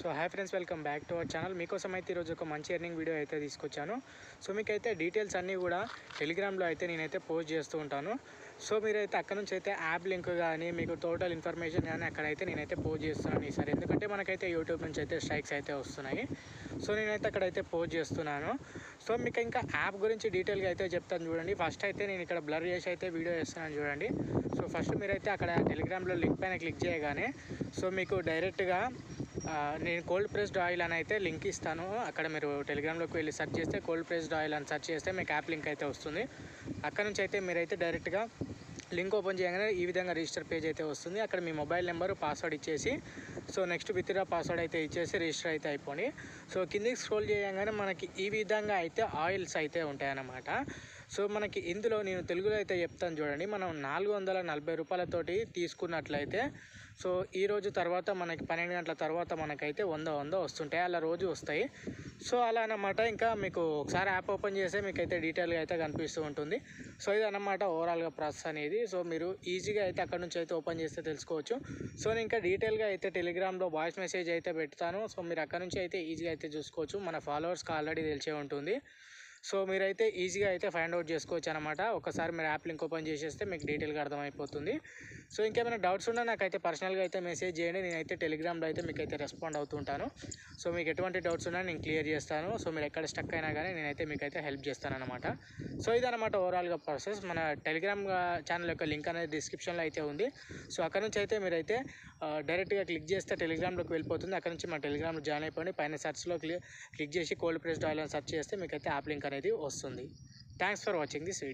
So hi friends, welcome back to our channel. మీకోసం అయితే ఈరోజు ఒక మంచి ఎర్నింగ్ వీడియో అయితే తీసుకొచ్చాను. సో మీకైతే డీటెయిల్స్ అన్నీ కూడా టెలిగ్రామ్లో అయితే నేనైతే పోస్ట్ చేస్తూ ఉంటాను. సో మీరైతే అక్కడ నుంచి అయితే యాప్ లింక్ కానీ మీకు టోటల్ ఇన్ఫర్మేషన్ కానీ అక్కడైతే నేనైతే పోస్ట్ చేస్తున్నాను ఈసారి. ఎందుకంటే మనకైతే యూట్యూబ్ నుంచి అయితే స్ట్రైక్స్ అయితే వస్తున్నాయి. సో నేనైతే అక్కడైతే పోస్ట్ చేస్తున్నాను. సో మీకు ఇంకా యాప్ గురించి డీటెయిల్గా అయితే చెప్తాను చూడండి. ఫస్ట్ అయితే నేను ఇక్కడ బ్లర్ చేసి అయితే వీడియో చేస్తున్నాను చూడండి. సో ఫస్ట్ మీరైతే అక్కడ టెలిగ్రామ్లో లింక్ పైన క్లిక్ చేయగానే సో మీకు డైరెక్ట్గా నేను కోల్డ్ ప్రెస్డ్ ఆయిల్ అని అయితే లింక్ ఇస్తాను. అక్కడ మీరు టెలిగ్రామ్లోకి వెళ్ళి సెర్చ్ చేస్తే కోల్డ్ ప్రెస్డ్ ఆయిల్ అని సెర్చ్ చేస్తే మీకు యాప్ లింక్ అయితే వస్తుంది. అక్కడ నుంచి అయితే మీరైతే డైరెక్ట్గా లింక్ ఓపెన్ చేయగానే ఈ విధంగా రిజిస్టర్ పేజ్ అయితే వస్తుంది. అక్కడ మీ మొబైల్ నెంబరు పాస్వర్డ్ ఇచ్చేసి సో నెక్స్ట్ విత్డ్రా పాస్వర్డ్ అయితే ఇచ్చేసి రిజిస్టర్ అయితే అయిపోండి. సో కిందికి స్క్రోల్ చేయగానే మనకి ఈ విధంగా అయితే ఆయిల్స్ అయితే ఉంటాయన్నమాట. సో మనకి ఇందులో నేను తెలుగులో అయితే చెప్తాను చూడండి. మనం 440 రూపాయలతోటి తీసుకున్నట్లయితే సో ఈరోజు తర్వాత మనకి 12 గంటల తర్వాత మనకైతే 100 వస్తుంటాయి, అలా రోజు వస్తాయి. సో అలా అన్నమాట. ఇంకా మీకు ఒకసారి యాప్ ఓపెన్ చేస్తే మీకైతే డీటెయిల్గా అయితే కనిపిస్తూ ఉంటుంది. సో ఇది అన్నమాట ఓవరాల్గా ప్రాసెస్ అనేది. సో మీరు ఈజీగా అయితే అక్కడ నుంచి అయితే ఓపెన్ చేస్తే తెలుసుకోవచ్చు. సో నేను ఇంకా డీటెయిల్గా అయితే టెలిగ్రామ్లో వాయిస్ మెసేజ్ అయితే పెడతాను. సో మీరు అక్కడ నుంచి అయితే ఈజీగా అయితే చూసుకోవచ్చు. మన ఫాలోవర్స్కి ఆల్రెడీ తెలిసే ఉంటుంది. సో మీరైతే ఈజీగా అయితే ఫైండ్ అవుట్ చేసుకోవచ్చు అనమాట. ఒకసారి మీరు యాప్ లింక్ ఓపెన్ చేసేస్తే మీకు డీటెయిల్గా అర్థమైపోతుంది. సో ఇంకేమైనా డౌట్స్ ఉన్నా నాకైతే పర్సనల్గా అయితే మెసేజ్ చేయండి. నేనైతే టెలిగ్రామ్లో అయితే మీకు అయితే రెస్పాండ్ అవుతుంటాను. సో మీకు ఎటువంటి డౌట్స్ ఉన్నా నేను క్లియర్ చేస్తాను. సో మీరు ఎక్కడ స్టక్ అయినా కానీ నేనైతే మీకు అయితే హెల్ప్ చేస్తాను అనమాట. సో ఇదన్నమాట ఓవరాల్గా ప్రాసెస్. మన టెలిగ్రామ్ ఛానల్ యొక్క లింక్ అనేది డిస్క్రిప్షన్లో అయితే ఉంది. సో అక్కడ నుంచి అయితే మీరైతే డైరెక్ట్గా క్లిక్ చేస్తే టెలిగ్రామ్లోకి వెళ్ళిపోతుంది. అక్కడ నుంచి మన టెలిగ్రామ్లో జాయిన్ అయిపోండి. పైన సెర్చ్లో క్లిక్ చేసి కోల్డ్ ప్రెస్డ్ ఆయిల్ అని సెర్చ్ చేస్తే మీకు అయితే యాప్ లింక్ అనేది వస్తుంది. Thanks for watching this video.